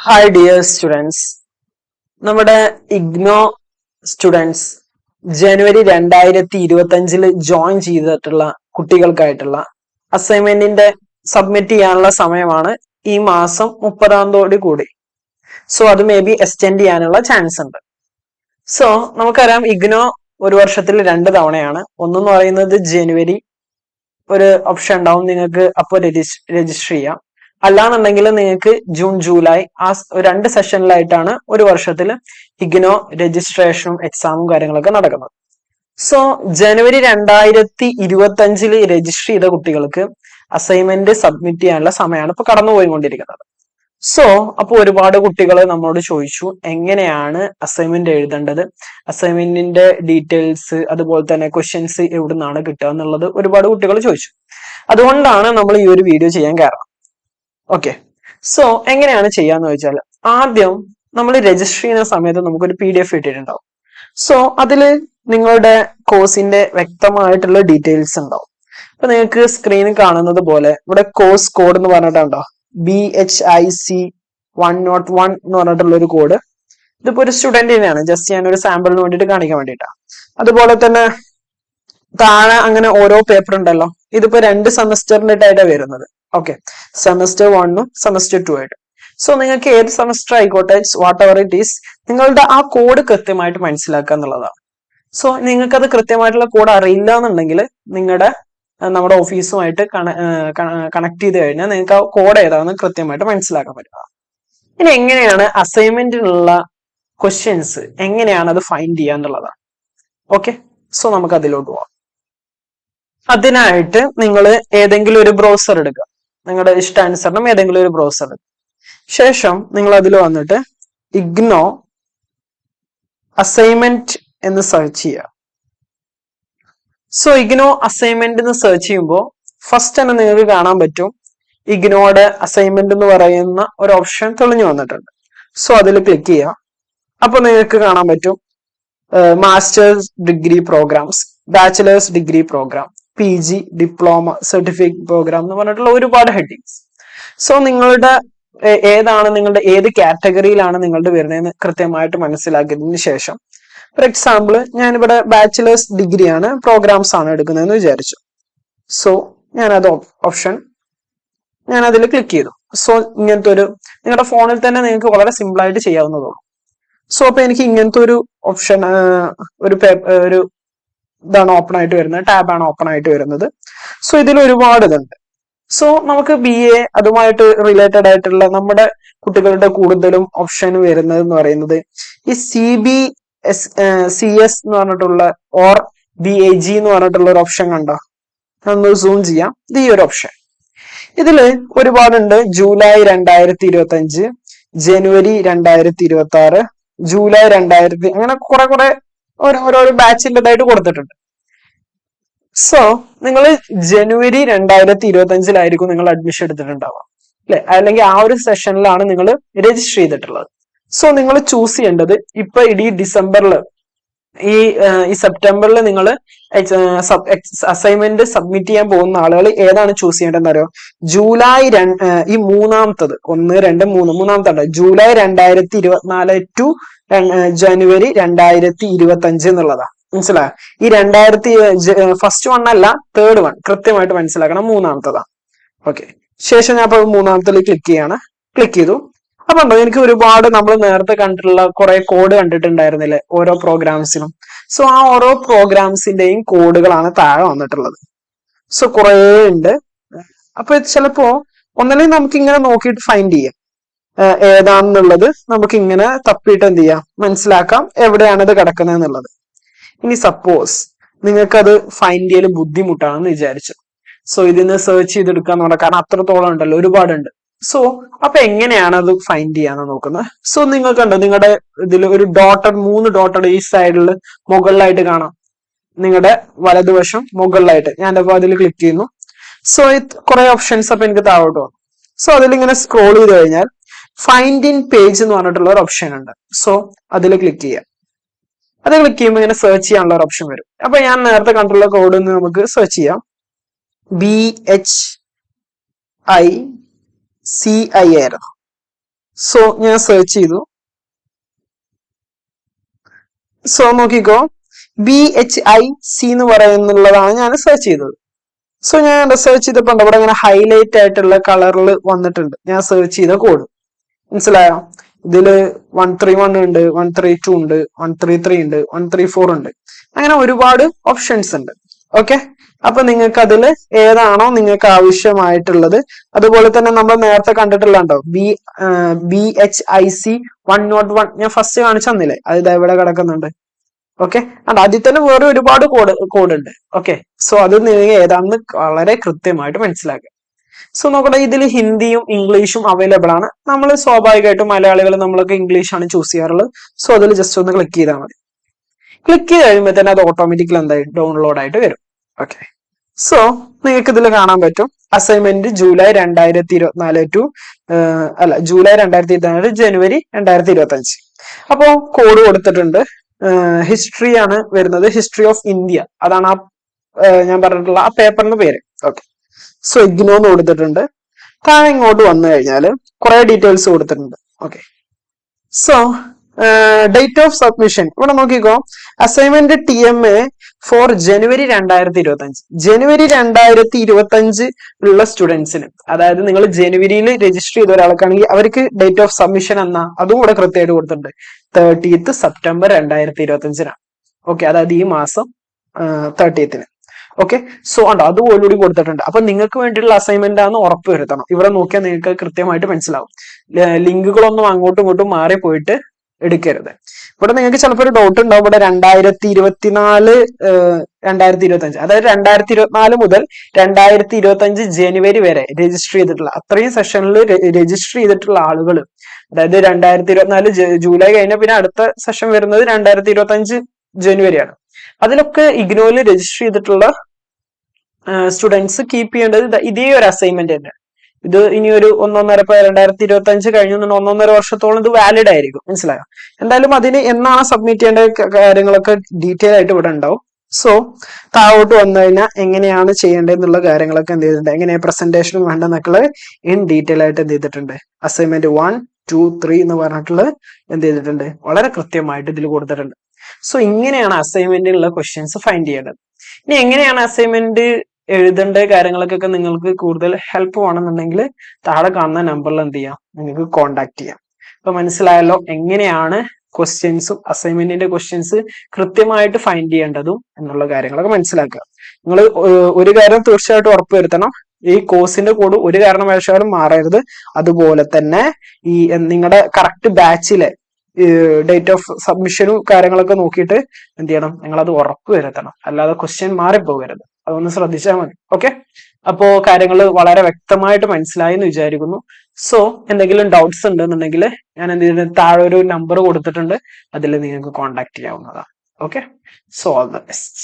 Hi dear students, നമ്മുടെ IGNOU students ജനുവരി 2025 join ചെയ്തിട്ടുള്ള കുട്ടികൾക്കായിട്ടുള്ള അസൈൻമെന്റിന്റെ submit ചെയ്യാനുള്ള സമയമാണ് ഈ മാസം 30 കൂടി. സോ അത് മേ ബി എക്സ്റ്റെൻഡ് ചെയ്യാനുള്ള ചാൻസ് ഉണ്ട്. സോ നമുക്കറിയാം ഇഗ്നോ ഒരു വർഷത്തിൽ 2 തവണയാണ്. ഒന്നെന്ന് പറയുന്നത് ജനുവരി ഒരു ഓപ്ഷൻ ഉണ്ടാവും, നിങ്ങൾക്ക് അപ്പോൾ രജിസ്റ്റർ ചെയ്യാം. അല്ലാന്നുണ്ടെങ്കിൽ നിങ്ങൾക്ക് ജൂൺ ജൂലൈ ആ 2 സെഷനിലായിട്ടാണ് ഒരു വർഷത്തിൽ ഇഗ്നോ രജിസ്ട്രേഷനും എക്സാമും കാര്യങ്ങളൊക്കെ നടക്കുന്നത്. സോ ജനുവരി 2025 രജിസ്റ്റർ ചെയ്ത കുട്ടികൾക്ക് അസൈൻമെന്റ് സബ്മിറ്റ് ചെയ്യാനുള്ള സമയമാണ് ഇപ്പൊ കടന്നുപോയിക്കൊണ്ടിരിക്കുന്നത്. സോ അപ്പോൾ ഒരുപാട് കുട്ടികൾ നമ്മളോട് ചോദിച്ചു എങ്ങനെയാണ് അസൈൻമെന്റ് എഴുതേണ്ടത്, അസൈൻമെന്റിന്റെ ഡീറ്റെയിൽസ് അതുപോലെ തന്നെ ക്വസ്റ്റ്യൻസ് എവിടെ നിന്നാണ് കിട്ടുക എന്നുള്ളത് ഒരുപാട് കുട്ടികൾ ചോദിച്ചു. അതുകൊണ്ടാണ് നമ്മൾ ഈ ഒരു വീഡിയോ ചെയ്യാൻ കാരണം. ഓക്കെ, സോ എങ്ങനെയാണ് ചെയ്യാന്ന് വെച്ചാൽ ആദ്യം നമ്മൾ രജിസ്റ്റർ ചെയ്യുന്ന സമയത്ത് നമുക്കൊരു PDF ഇട്ടിട്ടുണ്ടാവും. സോ അതിൽ നിങ്ങളുടെ കോഴ്സിന്റെ വ്യക്തമായിട്ടുള്ള ഡീറ്റെയിൽസ് ഉണ്ടാവും. അപ്പൊ നിങ്ങൾക്ക് സ്ക്രീനിൽ കാണുന്നത് പോലെ ഇവിടെ കോഴ്സ് കോഡ് എന്ന് പറഞ്ഞിട്ടുണ്ടോ, BHIC101 എന്ന് പറഞ്ഞിട്ടുള്ള ഒരു കോഡ്. ഇതിപ്പോ ഒരു സ്റ്റുഡന്റിനെയാണ്, ജസ്റ്റ് ഞാൻ ഒരു സാമ്പിളിന് വേണ്ടിയിട്ട് കാണിക്കാൻ വേണ്ടിയിട്ടാണ്. അതുപോലെ തന്നെ താഴെ അങ്ങനെ ഓരോ പേപ്പർ ഉണ്ടല്ലോ, ഇതിപ്പോ 2 സെമസ്റ്ററിന്റെ ആയിട്ടാണ് വരുന്നത്. ഓക്കെ, സെമസ്റ്റർ 1ഉം സെമസ്റ്റർ 2 ആയിട്ട്. സോ നിങ്ങൾക്ക് ഏത് സെമസ്റ്റർ ആയിക്കോട്ടെ, വാട്ട് എവർ ഇറ്റ് ഈസ്, നിങ്ങളുടെ ആ കോഡ് കൃത്യമായിട്ട് മനസ്സിലാക്കുക എന്നുള്ളതാണ്. സോ നിങ്ങൾക്ക് അത് കൃത്യമായിട്ടുള്ള കോഡ് അറിയില്ല എന്നുണ്ടെങ്കിൽ നമ്മുടെ ഓഫീസുമായിട്ട് കണക്ട് ചെയ്ത് കഴിഞ്ഞാൽ നിങ്ങൾക്ക് ആ കോഡ് ഏതാണെന്ന് കൃത്യമായിട്ട് മനസ്സിലാക്കാൻ പറ്റുക. ഇനി എങ്ങനെയാണ് അസൈൻമെന്റിനുള്ള ക്വസ്റ്റ്യൻസ് എങ്ങനെയാണ് അത് ഫൈൻഡ് ചെയ്യുക എന്നുള്ളതാണ്. ഓക്കെ, സോ നമുക്ക് അതിലോട്ട് പോവാം. അതിനായിട്ട് നിങ്ങൾ ഏതെങ്കിലും ഒരു ബ്രൗസർ എടുക്കുക, നിങ്ങളുടെ ഇഷ്ടാനുസരണം ഏതെങ്കിലും ഒരു ബ്രൗസർ എടുക്കുക. ശേഷം നിങ്ങൾ അതിൽ വന്നിട്ട് ഇഗ്നോ അസൈൻമെന്റ് എന്ന് സെർച്ച് ചെയ്യുക. സോ ഇഗ്നോ അസൈൻമെന്റ് എന്ന് സെർച്ച് ചെയ്യുമ്പോൾ ഫസ്റ്റ് തന്നെ നിങ്ങൾക്ക് കാണാൻ പറ്റും ഇഗ്നോയുടെ അസൈൻമെന്റ് എന്ന് പറയുന്ന ഒരു ഓപ്ഷൻ തെളിഞ്ഞു വന്നിട്ടുണ്ട്. സോ അതിൽ ക്ലിക്ക് ചെയ്യുക. അപ്പൊ നിങ്ങൾക്ക് കാണാൻ പറ്റും masters degree programs, bachelors degree program, PG, diploma, certificate program എന്ന് പറഞ്ഞിട്ടുള്ള ഒരുപാട് ഹെഡിങ്സ്. സോ നിങ്ങളുടെ ഏത് കാറ്റഗറിയിലാണ് നിങ്ങളുടെ വരുന്നതെന്ന് കൃത്യമായിട്ട് മനസ്സിലാക്കിയതിന് ശേഷം, ഫോർ എക്സാമ്പിൾ ഞാനിവിടെ ബാച്ചിലേഴ്സ് ഡിഗ്രിയാണ് പ്രോഗ്രാംസ് ആണ് എടുക്കുന്നതെന്ന് വിചാരിച്ചു. സോ ഞാനത് ഓപ്ഷൻ ഞാൻ അതിൽ ക്ലിക്ക് ചെയ്തു. സോ ഇങ്ങനത്തെ ഒരു നിങ്ങളുടെ ഫോണിൽ തന്നെ നിങ്ങൾക്ക് വളരെ സിമ്പിൾ ആയിട്ട് ചെയ്യാവുന്നതുള്ളൂ. സോ അപ്പൊ എനിക്ക് ഇങ്ങനത്തെ ഒരു ഓപ്ഷൻ ഒരു ഇതാണ് ഓപ്പൺ ആയിട്ട് വരുന്നത്, ടാബാണ് ഓപ്പൺ ആയിട്ട് വരുന്നത്. സോ ഇതിൽ ഒരുപാട് ഇതുണ്ട്. സോ നമുക്ക് BA അതുമായിട്ട് റിലേറ്റഡ് ആയിട്ടുള്ള നമ്മുടെ കുട്ടികളുടെ കൂടുതലും ഓപ്ഷൻ വരുന്നത് എന്ന് പറയുന്നത് ഈ CS എന്ന് പറഞ്ഞിട്ടുള്ള ഓർ BAG എന്ന് പറഞ്ഞിട്ടുള്ള ഒരു ഓപ്ഷൻ കണ്ടോ, ഒന്ന് സൂം ചെയ്യാം. ഇത് ഈ ഒരു ഓപ്ഷൻ ഇതില് ഒരുപാടുണ്ട്. ജൂലൈ 2025, ജനുവരി 2026, ജൂലൈ 2000, അങ്ങനെ കുറെ ഓരോ ബാച്ചിൻ്റെതായിട്ട് കൊടുത്തിട്ടുണ്ട്. സോ നിങ്ങൾ ജനുവരി 2025 നിങ്ങൾ അഡ്മിഷൻ എടുത്തിട്ടുണ്ടാവാം അല്ലെ, അല്ലെങ്കിൽ ആ ഒരു സെഷനിലാണ് നിങ്ങൾ രജിസ്റ്റർ ചെയ്തിട്ടുള്ളത്. സോ നിങ്ങൾ ചൂസ് ചെയ്യേണ്ടത് ഇപ്പൊ ഡിസംബറിൽ ഈ സെപ്റ്റംബറിൽ നിങ്ങൾ അസൈൻമെന്റ് സബ്മിറ്റ് ചെയ്യാൻ പോകുന്ന ആളുകൾ ഏതാണ് ചൂസ് ചെയ്യേണ്ടതെന്ന് അറിയോ? ജൂലൈ ഈ മൂന്നാമത്തത് 1, 2, 3 മൂന്നാമത്തെ ജൂലൈ 2024 ടു ജനുവരി 2025 എന്നുള്ളതാണ്. മനസ്സിലായോ? ഈ ഫസ്റ്റ് വൺ അല്ല, തേർഡ് വൺ കൃത്യമായിട്ട് മനസ്സിലാക്കണം, മൂന്നാമത്തതാണ്. ഓക്കെ, ശേഷം ഞാൻ അപ്പൊ മൂന്നാമത്തെ ക്ലിക്ക് ചെയ്തു. അപ്പൊ ഉണ്ടോ എനിക്ക് ഒരുപാട് നമ്മൾ നേരത്തെ കണ്ടിട്ടുള്ള കുറെ കോഡ് കണ്ടിട്ടുണ്ടായിരുന്നില്ലേ ഓരോ പ്രോഗ്രാംസിനും. സോ ആ ഓരോ പ്രോഗ്രാംസിന്റെയും കോഡുകളാണ് താഴെ വന്നിട്ടുള്ളത്. സോ കുറെ ഉണ്ട്. അപ്പൊ ചിലപ്പോ ഒന്നല്ലെങ്കിൽ നമുക്ക് ഇങ്ങനെ നോക്കിയിട്ട് ഫൈൻഡ് ചെയ്യാം ഏതാണെന്നുള്ളത്, നമുക്ക് ഇങ്ങനെ തപ്പിയിട്ട് എന്ത് ചെയ്യാം, മനസ്സിലാക്കാം എവിടെയാണ് ഇത് കിടക്കുന്നത് എന്നുള്ളത്. ഇനി സപ്പോസ് നിങ്ങൾക്കത് ഫൈൻഡ് ചെയ്യൽ ബുദ്ധിമുട്ടാണെന്ന് വിചാരിച്ചു. സോ ഇതിന്ന് സെർച്ച് ചെയ്തെടുക്കാന്ന് പറഞ്ഞാൽ, കാരണം അത്രത്തോളം ഉണ്ടല്ലോ, ഒരുപാടുണ്ട്. സോ അപ്പൊ എങ്ങനെയാണ് അത് ഫൈൻഡ് ചെയ്യാന്ന് നോക്കുന്നത്? സോ നിങ്ങൾക്കുണ്ടോ നിങ്ങളുടെ ഇതിൽ ഒരു 3 ഡോട്ടഡ് ഈ സൈഡിൽ മുകളിലായിട്ട് കാണാം, നിങ്ങളുടെ വലതുവശം മുകളിലായിട്ട്. ഞാൻ അപ്പൊ അതിൽ ക്ലിക്ക് ചെയ്യുന്നു. സോ കുറെ ഓപ്ഷൻസ് അപ്പൊ എനിക്ക് താഴോട്ട് വന്നു. സോ അതിലിങ്ങനെ സ്ക്രോൾ ചെയ്ത് കഴിഞ്ഞാൽ ഫൈൻഡ് ഇൻ പേജ് എന്ന് പറഞ്ഞിട്ടുള്ള ഒരു ഓപ്ഷൻ ഉണ്ട്. സോ അതിൽ ക്ലിക്ക് ചെയ്യാം. അത് ക്ലിക്ക് ചെയ്യുമ്പോൾ ഇങ്ങനെ സെർച്ച് ചെയ്യാനുള്ള ഒരു ഓപ്ഷൻ വരും. അപ്പൊ ഞാൻ നേരത്തെ കണ്ടുള്ള കോഡ് നമുക്ക് സെർച്ച് ചെയ്യാം. BHICI ആയിരുന്നു. സോ ഞാൻ സെർച്ച് ചെയ്തു. സോ നോക്കിക്കോ, BHIC എന്ന് പറയുന്നുള്ളതാണ് ഞാൻ സെർച്ച് ചെയ്തത്. സോ ഞാൻ സെർച്ച് ചെയ്തപ്പോ ഇവിടെ ഇങ്ങനെ ഹൈലൈറ്റ് ആയിട്ടുള്ള കളറിൽ വന്നിട്ടുണ്ട് ഞാൻ സെർച്ച് ചെയ്ത കോഡ്. മനസ്സിലായോ? ഇതില് 131 ഉണ്ട്, 132 ഉണ്ട്, 133 ഉണ്ട്, 134 ഉണ്ട്, അങ്ങനെ ഒരുപാട് ഓപ്ഷൻസ് ഉണ്ട്. ഓക്കെ, അപ്പൊ നിങ്ങൾക്ക് അതിൽ ഏതാണോ നിങ്ങൾക്ക് ആവശ്യമായിട്ടുള്ളത്, അതുപോലെ തന്നെ നമ്മൾ നേരത്തെ കണ്ടിട്ടുള്ളോ BHIC 101 ഞാൻ ഫസ്റ്റ് കാണിച്ചു തന്നില്ലേ, അത് ഇവിടെ കിടക്കുന്നുണ്ട്. ഓക്കെ, അണ്ട് അതിൽ തന്നെ വേറെ ഒരുപാട് കോഡ് ഉണ്ട്. ഓക്കെ, സോ അത് നിങ്ങൾ ഏതാണെന്ന് വളരെ കൃത്യമായിട്ട് മനസ്സിലാക്കുക. സോ നോക്കട്ടെ, ഇതിൽ ഹിന്ദിയും ഇംഗ്ലീഷും അവൈലബിൾ ആണ്. നമ്മൾ സ്വാഭാവികമായിട്ടും മലയാളികൾ നമ്മളൊക്കെ ഇംഗ്ലീഷ് ആണ് ചൂസ് ചെയ്യാറുള്ളത്. സോ അതിൽ ജസ്റ്റ് ഒന്ന് ക്ലിക്ക് ചെയ്താൽ മതി. ക്ലിക്ക് ചെയ്ത് കഴിയുമ്പോൾ തന്നെ അത് ഓട്ടോമാറ്റിക്കലി എന്തായി ഡൗൺലോഡ് ആയിട്ട് വരും. ഓക്കെ, സോ നിങ്ങൾക്ക് ഇതിൽ കാണാൻ പറ്റും അസൈൻമെന്റ് ജൂലൈ 2024 ടു ജൂലൈ 2024 ജനുവരി 2025. അപ്പോ കോഡ് കൊടുത്തിട്ടുണ്ട്. ഹിസ്റ്ററി ആണ് വരുന്നത്, ഹിസ്റ്ററി ഓഫ് ഇന്ത്യ, അതാണ് ആ ഞാൻ പറഞ്ഞിട്ടുള്ള ആ പേപ്പറിന്റെ പേര്. ഓക്കെ, സോ ഇഗ്നോ എന്ന് കൊടുത്തിട്ടുണ്ട്. താഴെ ഇങ്ങോട്ട് വന്നു കഴിഞ്ഞാൽ കുറെ ഡീറ്റെയിൽസ് കൊടുത്തിട്ടുണ്ട്. Okay, so date of submission ഇവിടെ നോക്കിക്കോ, അസൈൻമെന്റ് TMA ഫോർ ജനുവരി 2025. ജനുവരി 2025 ഉള്ള സ്റ്റുഡൻസിന്, അതായത് നിങ്ങൾ ജനുവരിയിൽ രജിസ്റ്റർ ചെയ്ത ഒരാൾക്കാണെങ്കിൽ അവർക്ക് ഡേറ്റ് ഓഫ് സബ്മിഷൻ എന്നാ അതും കൂടെ കൃത്യമായിട്ട് കൊടുത്തിട്ടുണ്ട്. 30th September 2025. ഓക്കെ, അതായത് ഈ മാസം 30th. ഓക്കെ, സോ ഉണ്ടോ അത് ഓൾറെഡി കൊടുത്തിട്ടുണ്ട്. അപ്പൊ നിങ്ങൾക്ക് വേണ്ടിയിട്ടുള്ള അസൈൻമെന്റ് ആണെന്ന് ഉറപ്പ് വരുത്തണം. ഇവിടെ നോക്കിയാൽ നിങ്ങൾക്ക് കൃത്യമായിട്ട് മനസ്സിലാവും. ലിങ്കുകളൊന്നും അങ്ങോട്ടും ഇങ്ങോട്ടും മാറി പോയിട്ട് എടുക്കരുത്. ഇവിടെ നിങ്ങൾക്ക് ചിലപ്പോൾ ഒരു ഡൗട്ട് ഉണ്ടാവും. ഇവിടെ 2024 2025, അതായത് 2024 മുതൽ 2025 ജനുവരി വരെ രജിസ്റ്റർ ചെയ്തിട്ടുള്ള അത്രയും സെഷനിൽ രജിസ്റ്റർ ചെയ്തിട്ടുള്ള ആളുകൾ, അതായത് 2024 ജൂലൈ കഴിഞ്ഞ പിന്നെ അടുത്ത സെഷൻ വരുന്നത് 2025 ജനുവരിയാണ്. അതിലൊക്കെ ഇഗ്നോയിൽ രജിസ്റ്റർ ചെയ്തിട്ടുള്ള സ്റ്റുഡൻസ് കീപ്പ് ചെയ്യേണ്ടത് ഇതേ ഒരു അസൈൻമെന്റ് തന്നെ. ഇത് ഇനി ഒരു 2025 കഴിഞ്ഞു 1.5 വർഷത്തോളം ഇത് വാലിഡ് ആയിരിക്കും. മനസ്സിലായോ? എന്തായാലും അതിന് എന്നാണ് സബ്മിറ്റ് ചെയ്യേണ്ട കാര്യങ്ങളൊക്കെ ഡീറ്റെയിൽ ആയിട്ട് ഇവിടെ ഉണ്ടാവും. സോ താഴോട്ട് വന്നു കഴിഞ്ഞാൽ എങ്ങനെയാണ് ചെയ്യേണ്ടതെന്നുള്ള കാര്യങ്ങളൊക്കെ എന്ത് ചെയ്തിട്ടുണ്ട്, എങ്ങനെ പ്രസന്റേഷനും വേണ്ടെന്നൊക്കെ ഇൻ ഡീറ്റെയിൽ ആയിട്ട് എന്ത് ചെയ്തിട്ടുണ്ട്. അസൈൻമെന്റ് 1, 2, 3 എന്ന് പറഞ്ഞിട്ടുള്ളത് എന്ത് ചെയ്തിട്ടുണ്ട്, വളരെ കൃത്യമായിട്ട് ഇതിൽ കൊടുത്തിട്ടുണ്ട്. സോ ഇങ്ങനെയാണ് അസൈൻമെന്റിലുള്ള ക്വസ്റ്റ്യൻസ് ഫൈൻഡ് ചെയ്യേണ്ടത്. ഇനി എങ്ങനെയാണ് അസൈൻമെന്റ് എഴുതേണ്ട കാര്യങ്ങളൊക്കെ നിങ്ങൾക്ക് കൂടുതൽ ഹെൽപ്പ് വേണമെന്നുണ്ടെങ്കിൽ താഴെ കാണുന്ന നമ്പറിൽ എന്ത് ചെയ്യാം, നിങ്ങൾക്ക് കോണ്ടാക്ട് ചെയ്യാം. അപ്പൊ മനസ്സിലായല്ലോ എങ്ങനെയാണ് ക്വസ്റ്റ്യൻസും അസൈൻമെന്റിന്റെ ക്വസ്റ്റ്യൻസ് കൃത്യമായിട്ട് ഫൈൻഡ് ചെയ്യേണ്ടതും എന്നുള്ള കാര്യങ്ങളൊക്കെ മനസ്സിലാക്കുക. നിങ്ങൾ ഒരു കാര്യം തീർച്ചയായിട്ടും ഉറപ്പുവരുത്തണം, ഈ കോഴ്സിന്റെ കോഡ് ഒരു കാരണവശാലും മാറരുത്. അതുപോലെ തന്നെ ഈ നിങ്ങളുടെ കറക്റ്റ് ബാച്ചിലെ ഡേറ്റ് ഓഫ് സബ്മിഷനും കാര്യങ്ങളൊക്കെ നോക്കിയിട്ട് എന്ത് ചെയ്യണം, നിങ്ങളത് ഉറപ്പ് വരുത്തണം. അല്ലാതെ ക്വസ്റ്റ്യൻ മാറിപ്പോകരുത്. അതൊന്ന് ശ്രദ്ധിച്ചാൽ മതി. ഓക്കെ, അപ്പോ കാര്യങ്ങൾ വളരെ വ്യക്തമായിട്ട് മനസ്സിലായി എന്ന് വിചാരിക്കുന്നു. സോ എന്തെങ്കിലും ഡൗട്ട്സ് ഉണ്ടെന്നുണ്ടെങ്കിൽ ഞാൻ എന്ത് ചെയ്യുന്നത്, താഴെ ഒരു നമ്പർ കൊടുത്തിട്ടുണ്ട്, അതിൽ നിങ്ങൾക്ക് കോൺടാക്ട് ചെയ്യാവുന്നതാണ്. Okay, so all the best.